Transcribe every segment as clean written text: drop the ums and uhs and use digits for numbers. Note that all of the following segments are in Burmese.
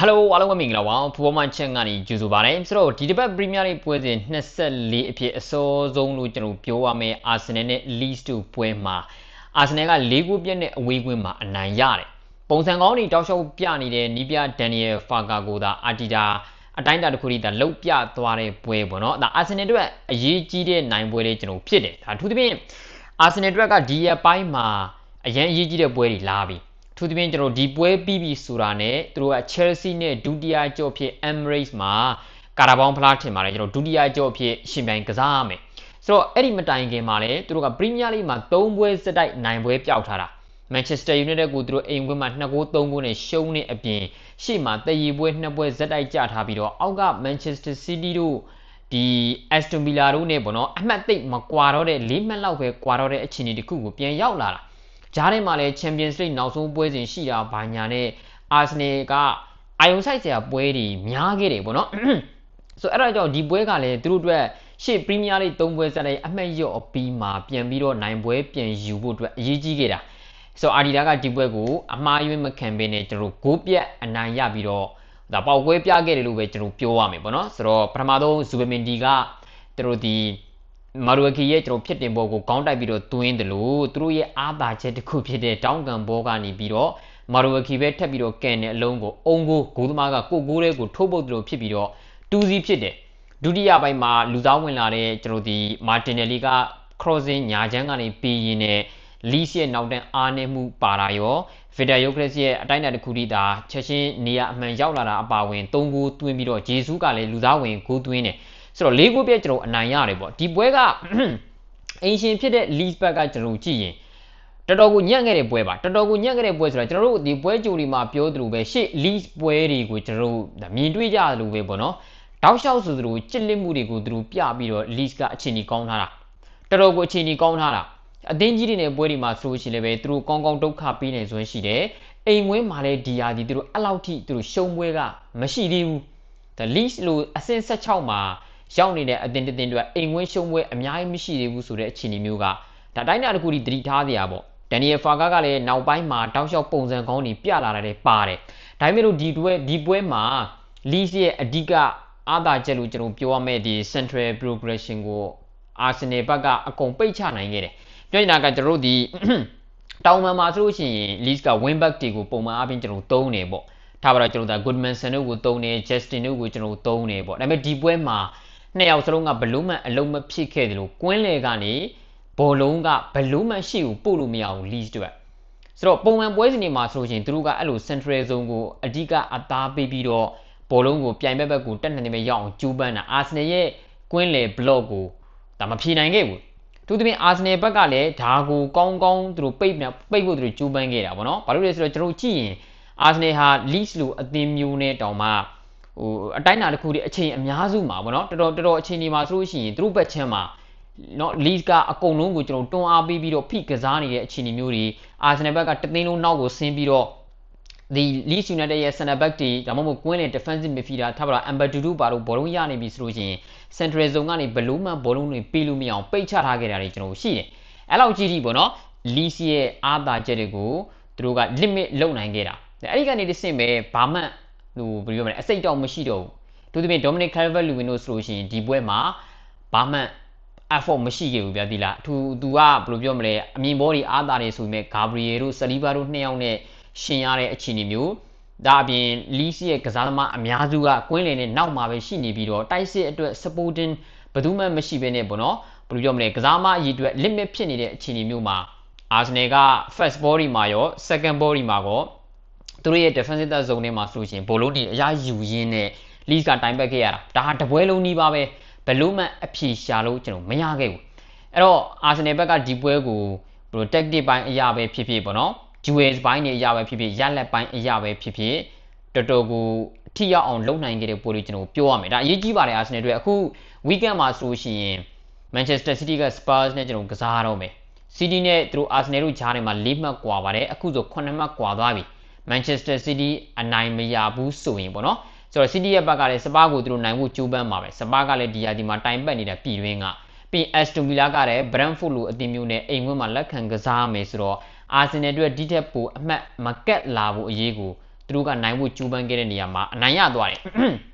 Hello အားလုံးပဲမင်္ဂလာပါဖူဘောမချက်ကနေကြိုဆိုပါရစေဆိုတော့ဒီတစ်ပတ် Premier League ပွဲစဉ်24အဖြစ်အစောဆုံးလို့ကျွန်တော်ပြောရမယ် Arsenal နဲ့ Leeds တို့ပွဲမှာ Arsenal က၄ဂိုးပြတ်နဲ့အဝေးကွင်းမှာအနိုင်ရတယ်ပုံစံကောင်းတွေတောက်လျှောက်ပြနေတဲ့နီးပြ Daniel Farke ကိုသာအာတီတာအတိုင်းတာတစ်ခုတည်းဒါလောက်ပြသွားတဲ့ပွဲပေါ့နော်ဒါ Arsenal တို့အရေးကြီးတဲ့နိုင်ပွဲတွေကျွန်တော်ဖြစ်တယ်ဒါအထူးသဖြင့် Arsenal တို့ကဒီရက်ပိုင်းမှာအရင်အရေးကြီးတဲ့ပွဲတွေလာပြီထူးသဖြင့်ကျွန်တော်ဒီပွဲပြီးပြီဆိုတာနဲ့သူတို့က Chelsea နဲ့ဒုတိယကြော့ဖြစ် Emirates မှာကာရာဘောင်းဖလားထင်ပါတယ်ကျွန်တော်ဒုတိယကြော့ဖြစ်ရှင်ပြိုင်ကစားရမယ်ဆိုတော့အဲ့ဒီမတိုင်ခင်မှာလည်းသူတို့က Premier League မှာ3ပွဲစတိုက်နိုင်ပွဲပျောက်ထားတာ Manchester United ကိုသူတို့အိမ်ကွင်းမှာ2ဂိုး3ဂိုးနဲ့ရှုံးနေအပြင်ရှေ့မှာတည်ရပွဲ2ပွဲစတိုက်ကျထားပြီးတော့အောက်က Manchester City တို့ဒီ Aston Villa တို့နဲ့ပေါ့နော်အမှတ်သိပ်မကွာတော့တဲ့4မှတ်လောက်ပဲကွာတော့တဲ့အခြေအနေတစ်ခုကိုပြန်ရောက်လာတာဂျားထဲမှာလည်း Champions League နောက်ဆုံးပွဲစဉ်ရှိတာဘာညာနဲ့ Arsenal ကအာယုံဆိုင်စရာပွဲတွေများခဲ့တယ်ပေါ့နော်ဆိုအဲ့ဒါကြောင့်ဒီပွဲကလည်းသူတို့အတွက်ရှေ့ Premier League 3ပွဲစတဲ့အမှတ်ရော့အပြီးမှာပြန်ပြီးတော့နိုင်ပွဲပြန်ယူဖို့အတွက်အရေးကြီးခဲ့တာဆိုအာဒီတာကဒီပွဲကိုအမှားယွင်းမခံဘဲနဲ့ကျွန်တော်ဂိုးပြတ်အနိုင်ရပြီးတော့ဒါပေါက်ကွဲပြခဲ့တယ်လို့ပဲကျွန်တော်ပြောရမယ်ပေါ့နော်ဆိုတော့ပထမဆုံး Zubimendi ကသူတို့ဒီမာရူကီရဲ့ကျွန်တော်ဖြစ်တင်ဘောကိုခေါင်းတိုက်ပြီးတော့တွင်းတယ်လို့သူတို့ရဲ့အားသာချက်တစ်ခုဖြစ်တဲ့တောင်းကန်ဘောကနေပြီးတော့မာရူကီပဲထပ်ပြီးတော့ကန်တဲ့အလုံးကိုအုံကိုဂိုးသမားကကိုကိုလေးကိုထိုးပုတ်တယ်လို့ဖြစ်ပြီးတော့2စီးဖြစ်တယ်ဒုတိယပိုင်းမှာလူသားဝင်လာတဲ့ကျွန်တော်ဒီမာတင်နယ်လီက crossing ညာချမ်းကနေပြီးရင်နဲ့လီစ်ရဲ့နောက်တန်းအားနည်းမှုပါတာရောဗီတာယိုကရက်စ်ရဲ့အတိုင်းအတာတစ်ခုတည်းဒါချက်ချင်းနေရာအမှန်ရောက်လာတာအပါဝင်3ဂိုးသွင်းပြီးတော့ဂျေဆူးကလည်းလူသားဝင်ဂိုးသွင်းတယ်ဆိုတော့၄ဂိုးပြကျွန်တော်အနိုင်ရတယ်ပေါ့ဒီပွဲကအင်ရှင်ဖြစ်တဲ့ Leeds ဘက်ကကျွန်တော်ကြည့်ရင်တော်တော်ကိုညံ့ခဲ့တဲ့ပွဲပါတော်တော်ကိုညံ့ခဲ့တဲ့ပွဲဆိုတာကျွန်တော်တို့ဒီပွဲကြိုတွေမှာပြောသလိုပဲရှေ့ Leeds ပွဲတွေကိုကျွန်တော်တို့မြင်တွေ့ကြရလို့ပဲပေါ့နော်တောက်လျှောက်ဆိုသလိုကြစ်လစ်မှုတွေကိုသူတို့ပြပြီးတော့ Leeds ကအခြေအနေကောင်းထားတာတော်တော်ကိုအခြေအနေကောင်းထားတာအသင်းကြီးတွေနဲ့ပွဲတွေမှာဆိုလို့ရှိရင်လည်းသူတို့ကောင်းကောင်းဒုက္ခပေးနေစွမ်းရှိတယ်အိမ်ဝင်းမှာလည်းဒီဟာဒီသူတို့အဲ့လောက်ထိသူတို့ရှုံးပွဲကမရှိသေးဘူးဒါ Leeds လို့အဆင့်16မှာရောက်နေတဲ့အသင်းတစ်သင်းတွေအိမ်ဝင်းရှုံးပွဲအများကြီးမရှိသေးဘူးဆိုတဲ့အခြေအနေမျိုးကဒါတိုင်းတာတစ်ခုဒီသတိထားစရာပေါ့ဒန်နီယယ်ဖာကာကလည်းနောက်ပိုင်းမှာတောက်လျှောက်ပုံစံကောင်းတွေပြလာတယ်ပါတယ်ဒါပေမဲ့လို့ဒီပွဲမှာ Leeds ရဲ့အဓိကအားသာချက်လို့ကျွန်တော်ပြောရမယ့်ဒီ central progression ကို Arsenal ဘက်ကအကုန်ပိတ်ချနိုင်ခဲ့တယ်ပြောနေတာကကျွန်တော်တို့ဒီတောင်မှာဆိုလို့ရှိရင် Leeds က wing back တွေကိုပုံမှန်အားဖြင့်ကျွန်တော်သုံးနေပေါ့ထားပါတော့ကျွန်တော်ဒါ Goodmanson တို့ကိုသုံးနေ Justin တို့ကိုကျွန်တော်သုံးနေပေါ့ဒါပေမဲ့ဒီပွဲမှာနှစ်ယောက်စလုံးကဘလုံးမှအလုံးမဖြစ်ခဲ့တယ်လို့ကွင်းလေကနေဘောလုံးကဘလုံးမှရှိကိုပို့လို့မရဘူး Leeds တို့ဆိုတော့ပုံမှန်ပွဲစဉ်တွေမှာဆိုလို့ရှိရင်သူတို့ကအဲ့လို central zone ကိုအဓိကအသားပေးပြီးတော့ဘောလုံးကိုပြိုင်ဘက်ကိုတက်နေနေရအောင်ကျူးပန်းတာ Arsenal ရဲ့ကွင်းလေ block ကိုဒါမဖြေနိုင်ခဲ့ဘူးသူသဖြင့် Arsenal ဘက်ကလည်းဒါကိုကောင်းကောင်းသူတို့ပိတ်ဖို့သူတို့ကျူးပန်းခဲ့တာပေါ့နော်ဘာလို့လဲဆိုတော့ကျွန်တော်ကြည့်ရင် Arsenal ဟာ Leeds လိုအသင်းမျိုးနဲ့တောင်မှဟိုအတိုင်းအတာတစ်ခုတည်းအချိန်အများစုမှာပေါ့နော်တော်တော်အချိန်ဒီမှာဆိုလို့ရှိရင်သူတို့ဘက်ချမ်းမှာနော် Leeds ကအကုန်လုံးကိုကျွန်တော်တွန်းအားပေးပြီးတော့ဖိကစားနေတဲ့အခြေအနေမျိုးတွေ Arsenal ဘက်ကတသိန်းလုံးနောက်ကိုဆင်းပြီးတော့ဒီ Leeds United ရဲ့ center back တွေဒါမှမဟုတ်ကွင်းလေ defensive midfielder ထားပါတော့ Amber ပါတော့ဘောလုံးရနေပြီဆိုလို့ရှိရင် central zone ကနေဘလုံးမှဘောလုံးတွေပေးလို့မရအောင်ပိတ်ချထားခဲ့တာတွေကျွန်တော်ရှိတယ်အဲ့လောက်ကြီးပေါ့နော် Leeds ရဲ့အားသာချက်တွေကိုသူတို့က limit လုပ်နိုင်ခဲ့တာအဲ့ဒီကနေတစ်ဆင့်ပဲဘာမှဟိုဘယ်လိုပြောမလဲအစိတ်တောင်မရှိတော့ဘူးသူသဖြင့် Dominic Calvert-Lewin တို့ဆိုလို့ရှိရင်ဒီပွဲမှာဘာမှ effort မရှိခဲ့ဘူးဗျာဒီလားသူကဘယ်လိုပြောမလဲအမြင်ဘောတွေအားသာနေဆိုပေမဲ့ Gabriel တို့ Saliba တို့နှစ်ယောက်နဲ့ရှင်ရတဲ့အခြေအနေမျိုးဒါအပြင် Leeds ရဲ့ကစားသမားအများစုကကွင်းလယ်နဲ့နောက်မှာပဲရှိနေပြီးတော့တိုက်စစ်အတွက် supporting ဘယ်သူမှမရှိဘဲနဲ့ပေါ့နော်ဘယ်လိုပြောမလဲကစားသမားအရေးအတွက် limit ဖြစ်နေတဲ့အခြေအနေမျိုးမှာ Arsenal က first ball ဒီမှာရော second ball ဒီမှာကောသူတို့ရဲ့ defensive zone ထဲမှာဆိုရှင်ဘောလုံးတွေအရာယူရင်းနဲ့ Leeds ကတိုင်ပတ်ခဲ့ရတာဒါတပွဲလုံးကြီးပါပဲဘယ်လို့မှအဖြေရှာလို့ကျွန်တော်မရခဲ့ဘူးအဲ့တော့ Arsenal ဘက်ကဒီပွဲကိုဘယ်လို tactic ပိုင်းအရာပဲဖြစ်ဖြစ်ပေါ့နော် jewels ပိုင်းတွေအရာပဲဖြစ်ဖြစ်ရက်လက်ပိုင်းအရာပဲဖြစ်ဖြစ်တော်တော်ကိုထိရောက်အောင်လုပ်နိုင်ခဲ့တဲ့ပွဲတွေကျွန်တော်ပြောရမယ်ဒါအရေးကြီးပါတယ် Arsenal တွေအခု weekend မှာဆိုရှင် Manchester City က Spurs နဲ့ကျွန်တော်ကစားတော့မယ် City နဲ့သူတို့ Arsenal တို့ဂျားထဲမှာ4မှတ်ကွာပါတယ်အခုဆို9မှတ်ကွာသွားပြီ Manchester City အနိုင်မရဘူးဆိုရင်ပေါ့နော်ဆိုတော့ City ရဲ့ဘက်ကလည်း Spurs ကိုသူတို့နိုင်ဖို့ကြိုးပမ်းပါပဲ Spurs ကလည်းဒီမှာတိုင်ပတ်နေတာပြည်တွင်းကပြီး Aston Villa ကလည်း Brentford လိုအသင်းမျိုးနဲ့အိမ်ဝင်းမှာလက်ခံကစားမယ်ဆိုတော့ Arsenal တို့ဒီထက်ပိုအမှတ်မကက်လာဖို့အရေးကို သူတို့ကနိုင်ဖို့ကြိုးပမ်းခဲ့တဲ့နေရာမှာအနိုင်ရသွားတယ်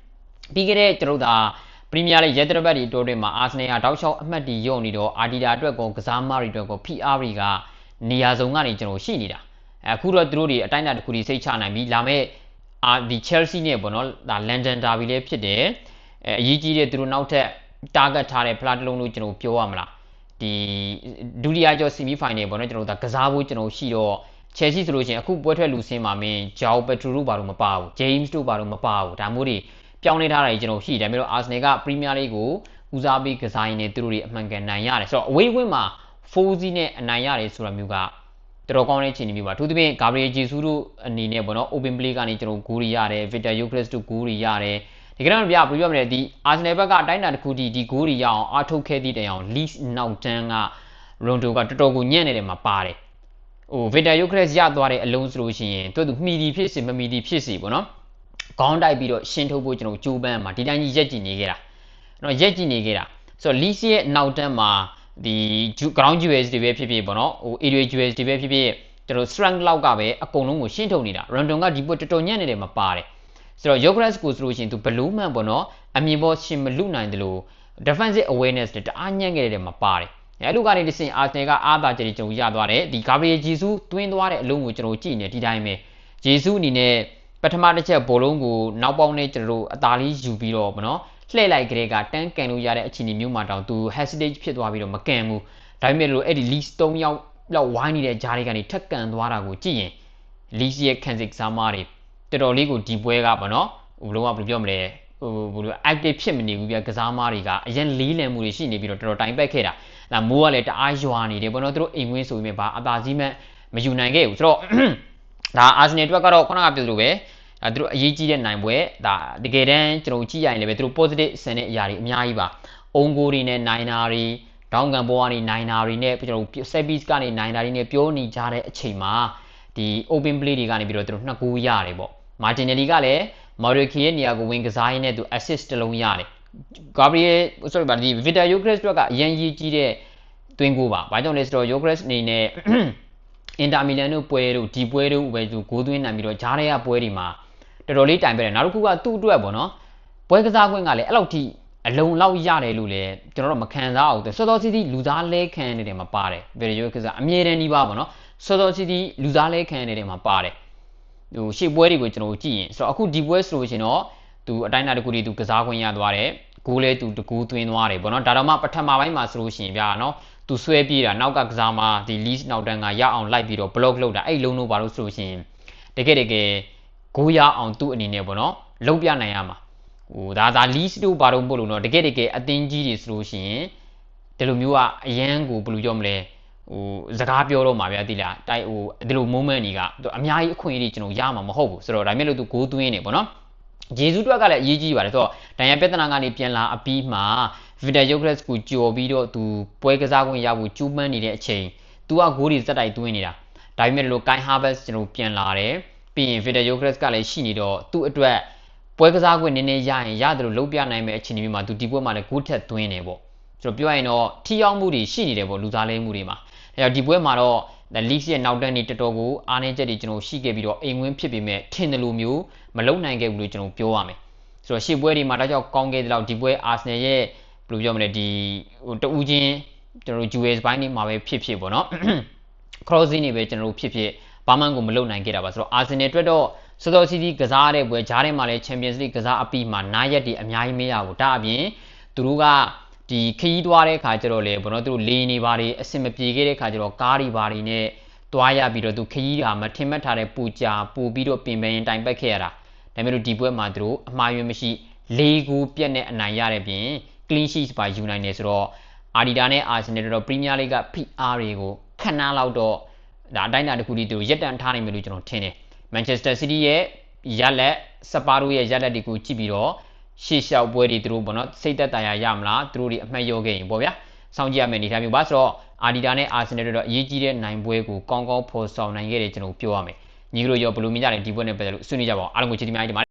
ပြီးခဲ့တဲ့ကျွန်တော်တို့ပရီးမီးယားလိရက်တရပတ်ဒီတိုးတွေမှာအာဆင်နယ်ကတောက်လျှောက်အမှတ်ဒီရုံနေတော့အာဒီတာအတွက်ကောကစားမတွေအတွက်ကော PR တွေကနေရာစုံကနေကျွန်တော်ရှိနေတာအခုတော့သူတို့တွေအတိုင်းအတာတစ်ခုဒီစိတ်ချနိုင်ပြီလာမဲ့ဒီ Chelsea နဲ့ပေါ့နော်ဒါ London Derby လည်းဖြစ်တယ်အရေးကြီးတဲ့သူတို့နောက်ထပ် target ထားတဲ့ဖလားတစ်လုံးလို့ကျွန်တော်ပြောရမလားဒီဒုတိယကျော် semi final ပေါ့နော်ကျွန်တော်ဒါကစားဖို့ကျွန်တော်ရှိတော့ Chelsea ဆိုလို့ရှိရင်အခုပွဲထွက်လူစင်းမှာမင်း Joao Pedro တို့ဘာလို့မပါဘူး James တို့ဘာလို့မပါဘူးဒါမျိုးတွေပြောင်းလဲထားတာကြီးကျွန်တော်ရှိတယ်ဒါပေမဲ့ Arsenal က Premier League ကိုဦးစားပေးကစားရင်းနဲ့သူတို့တွေအမှန်ကန်နိုင်ရတယ်ဆိုတော့ away win မှာ 4-0 နဲ့အနိုင်ရတယ်ဆိုတာမျိုးကတော်တော်ကောင်းတဲ့အခြေအနေမျိုးပါအထူးသဖြင့် Gabriel Jesus တို့အနေနဲ့ပေါ့နော် open play ကနေကျွန်တော်ဂိုးတွေရတယ် Victor Gyökeres တို့ဂိုးတွေရတယ်ဒီကနေ့တော့ပြပြပြောမလဲဒီ Arsenal ဘက်ကအတိုင်းအတာတစ်ခုဒီဂိုးတွေရအောင်အားထုတ်ခဲ့သည့်တိုင်အောင် Leeds နောက်တန်းက Rondo ကတော်တော်ကိုညံ့နေတယ်မှာပါတယ်ဟို Victor Gyökeres ရသွားတဲ့အလုံးဆိုလို့ရှိရင်သူမှီတီဖြစ်စီမမီတီဖြစ်စီပေါ့နော်ခေါင်းတိုက်ပြီးတော့ရှင်းထုတ်ဖို့ကျွန်တော်ကြိုးပမ်းမှာဒီတိုင်းကြီးရက်ကြည့်နေခဲ့တာနော်ရက်ကြည့်နေခဲ့တာဆိုတော့ Leeds ရဲ့နောက်တန်းမှာဒီ ground jewels တွေပဲဖြစ်ဖြစ်ပေါ့နော်ဟို area jewels တွေပဲဖြစ်ဖြစ်ကျွန်တော် strength လောက်ကပဲအကုန်လုံးကိုရှင်းထုတ်နေတာ Rondon ကဒီပွဲတော်တော်ညံ့နေတယ်မှာပါတယ်ဆိုတော့ Gyökeres ကိုဆိုလို့ရှိရင်သူဘလူးမှန်ပေါ့နော်အမြင်ပေါ်ရှင်မလူနိုင်တယ်လို့ defensive awareness တွေတအားညံ့ခဲ့တယ်မှာပါတယ်အဲ့လိုကနေဒီစင် Arsenal ကအားသာချက်တွေကျွန်တော်ရသွားတယ်ဒီ Gabriel Jesus တွင်းသွားတဲ့အလုံးကိုကျွန်တော်ကြည့်နေဒီတိုင်းပဲ Jesus အနေနဲ့ပထမတစ်ချက်ဘောလုံးကိုနောက်ပေါက်နဲ့ကျွန်တော်တို့အသာလေးယူပြီးတော့ဗောနော်လှည့်လိုက်ကြတဲ့ကတန်းကန်လို့ရတဲ့အခြေအနေမျိုးမှာတောင်သူ hesitate ဖြစ်သွားပြီးတော့မကန်ဘူးဒါပေမဲ့လို့အဲ့ဒီ Leeds 3ယောက်လောက်ဝိုင်းနေတဲ့ဂျားတွေကနေထက်ကန်သွားတာကိုကြည့်ရင် Leeds ရဲ့ခံစစ်စားမားတွေတော်တော်လေးကိုဒီပွဲကဗောနော်ဘယ်လိုပြောမလဲဟိုဘယ်လို active ဖြစ်မနေဘူးပြကစားမားတွေကအရင်လေးလံမှုတွေရှိနေပြီးတော့တော်တော်တိုင်ပတ်ခဲ့တာဒါမိုးကလည်းတအားရွာနေတယ်ဗောနော်သူတို့အိမ်ဝင်းဆိုပြီးမှဘာအသာကြီးမှမယူနိုင်ခဲ့ဘူးဆိုတော့ဒါ Arsenal အတွက်ကတော့ခုနကပြောသလိုပဲသူတို့အရေးကြီးတဲ့နိုင်ပွဲဒါတကယ်တမ်းကျွန်တော်ကြည့်ရရင်လည်းပဲသူတို့ positive ဆန်တဲ့အရာတွေအများကြီးပါအုံကိုတွေနဲ့နိုင်တာတွေဒေါင်းကန်ဘောကနေနိုင်တာတွေနဲ့ကျွန်တော် set piece ကနေနိုင်တာတွေနဲ့ပြောနေကြတဲ့အချိန်မှာဒီ open play တွေကနေပြီးတော့သူတို့2ဂိုးရတယ်ပေါ့ Martinelli ကလည်း Madueke ရဲ့နေရာကိုဝင်ကစားရင်းနဲ့သူ assist တစ်လုံးရတယ် Gabriel sorry ပါဒီ Victor Gyökeres တို့ကအရင်ရေးကြီးတဲ့တွင်းကိုပါဘာကြောင့်လဲဆိုတော့ Gyökeres အနေနဲ့ Inter Milan တို့ပွဲတို့ဒီပွဲတို့ပဲသူဂိုးသွင်းနိုင်ပြီးတော့ဂျားတွေကပွဲတွေမှာတော်တော်လေးတိုင်ပဲတယ်နောက်တစ်ခုကသူ့အတွက်ပေါ့နော်ပွဲကစားခွင့်ကလည်းအဲ့လောက်ထိအလုံလောက်ရတယ်လို့လည်းကျွန်တော်တို့မခံစားအောင်စောစောစီးစီးလူသားလဲခံနေတယ်မှာပါတယ် Video ကစားအမြဲတမ်းဒီပါပေါ့နော်စောစောစီးစီးလူသားလဲခံနေတယ်မှာပါတယ်ဟိုရှေ့ပွဲတွေကိုကျွန်တော်ကြည့်ရင်ဆိုတော့အခုဒီပွဲဆိုလို့ရှင်တော့သူအတိုင်းအတာတစ်ခုတည်းသူကစားခွင့်ရသွားတယ်ဂိုးလဲသူတကူသွင်းသွားတယ်ပေါ့နော်ဒါတော့မှပထမပိုင်းမှာဆိုလို့ရှင်ဗျာနော်သူဆွဲပြေးတာနောက်ကကစားမှာဒီ Leeds နောက်တန်းကရအောင်လိုက်ပြီးတော့ block လုပ်တာအဲ့လုံးလုံးပါလို့ဆိုလို့ရှင်တကယ်ဂိုးရအောင်သူ့အနေနဲ့ပေါ့နော်လုံးပြနိုင်ရမှာဟိုဒါ Leeds တို့ဘာလို့ပို့လို့နော်တကယ်အသင်းကြီးတွေဆိုလို့ရှိရင်ဒီလိုမျိုးကအရန်ကိုဘယ်လိုပြောမလဲဟိုစကားပြောတော့မှာဗျာတိလားတိုက်ဟိုဒီလို moment တွေကအများကြီးအခွင့်အရေးကျွန်တော်ရမှာမဟုတ်ဘူးဆိုတော့ဒါမဲ့လို့သူဂိုးသွင်းနေပေါ့နော်ဂျေဇုအတွက်ကလည်းအရေးကြီးပါတယ်ဆိုတော့ဒန်ရန်ပြဿနာကနေပြန်လာအပြီးမှာ Victor Gyökeres ကိုကြော်ပြီးတော့သူပွဲကစားခွင့်ရဖို့ကျူးပန်းနေတဲ့အချိန်သူကဂိုးတွေစက်တိုက်သွင်းနေတာဒါပေမဲ့လို့ Kai Havertz ကျွန်တော်ပြန်လာတယ်ပြီးရင် Victor Gyökeres ကလည်းရှိနေတော့သူ့အတွက်ပွဲကစားခွင့်နည်းနည်းရရင်ရတယ်လို့လုံးပြနိုင်မယ့်အခြေအနေမျိုးမှာသူဒီပွဲမှာလည်းဂိုးထက်သွင်းနေပေါ့ဆိုတော့ပြောရရင်တော့ထီရောက်မှုတွေရှိနေတယ်ပေါ့လူသားလဲမှုတွေမှာအဲတော့ဒီပွဲမှာတော့ Leeds ရဲ့နောက်တန်းနေတော်တော်ကိုအားနည်းချက်တွေကျွန်တော်ရှိခဲ့ပြီးတော့အိမ်ဝင်းဖြစ်ပေမဲ့ထင်တယ်လို့မျိုးမလုံနိုင်ခဲ့ဘူးလို့ကျွန်တော်ပြောရမယ်ဆိုတော့ရှေ့ပွဲတွေမှာဒါကြောင့်ကောင်းခဲ့တဲ့လောက်ဒီပွဲ Arsenal ရဲ့ဘယ်လိုပြောမလဲဒီဟိုတူးချင်းကျွန်တော် US ဘိုင်းနေမှာပဲဖြစ်ပေါ့နော် crossing တွေပဲကျွန်တော်ဖြစ်ဘာမှကိုမလုံနိုင်ခဲ့တာပါဆိုတော့ Arsenal အတွက်တော့စောစောစီးစီးကစားတဲ့ပွဲဂျားထဲမှာလည်း Champions League ကစားအပြီးမှာနားရက်တွေအများကြီးမရဘူးဒါအပြင်သူတို့ကဒီခရီးသွားတဲ့ခါကျတော့လေဘောနော်သူတို့လေနေပါတယ်အဆင်မပြေခဲ့တဲ့ခါကျတော့ကားတွေဘာတွေနဲ့တွားရပြီးတော့သူခရီးကမထင်မှတ်ထားတဲ့ပူကြာပူပြီးတော့ပြင်ပရင်တိုင်ပတ်ခဲ့ရတာဒါပေမဲ့ဒီပွဲမှာသူတို့အမှားယွင်းမရှိ၄ဂိုးပြတ်နဲ့အနိုင်ရတဲ့ပြင် clean sheet ပါယူနိုင်တယ်ဆိုတော့ Arteta နဲ့ Arsenal တို့ Premier League က PR တွေကိုခဏလောက်တော့ဒါအတိုင်းအတာတစ်ခုတည်းသူရက်တန်ထားနိုင်မယ်လို့ကျွန်တော်ထင်တယ် Manchester City ရဲ့ရက်လက်စပါရိုရဲ့ရက်လက်တွေကိုကြည့်ပြီးတော့ရှေ့လျှောက်ပွဲတွေသူတို့ပေါ့နော်စိတ်သက်သာရမလားသူတို့တွေအမှတ်ရောခဲ့ရင်ပေါ့ဗျာစောင့်ကြည့်ရမယ့်အနေအထားမျိုးပါဆိုတော့ Arteta နဲ့ Arsenal တို့တော့အရေးကြီးတဲ့နိုင်ပွဲကိုကောင်းကောင်းဖော်ဆောင်နိုင်ခဲ့တယ်ကျွန်တော်ပြောရမယ်ညီတို့ရောဘယ်လိုမြင်ကြလဲဒီပွဲနဲ့ပတ်သက်လို့ဆွေးနွေးကြပါအောင်အားလုံးကိုချစ်တင်များ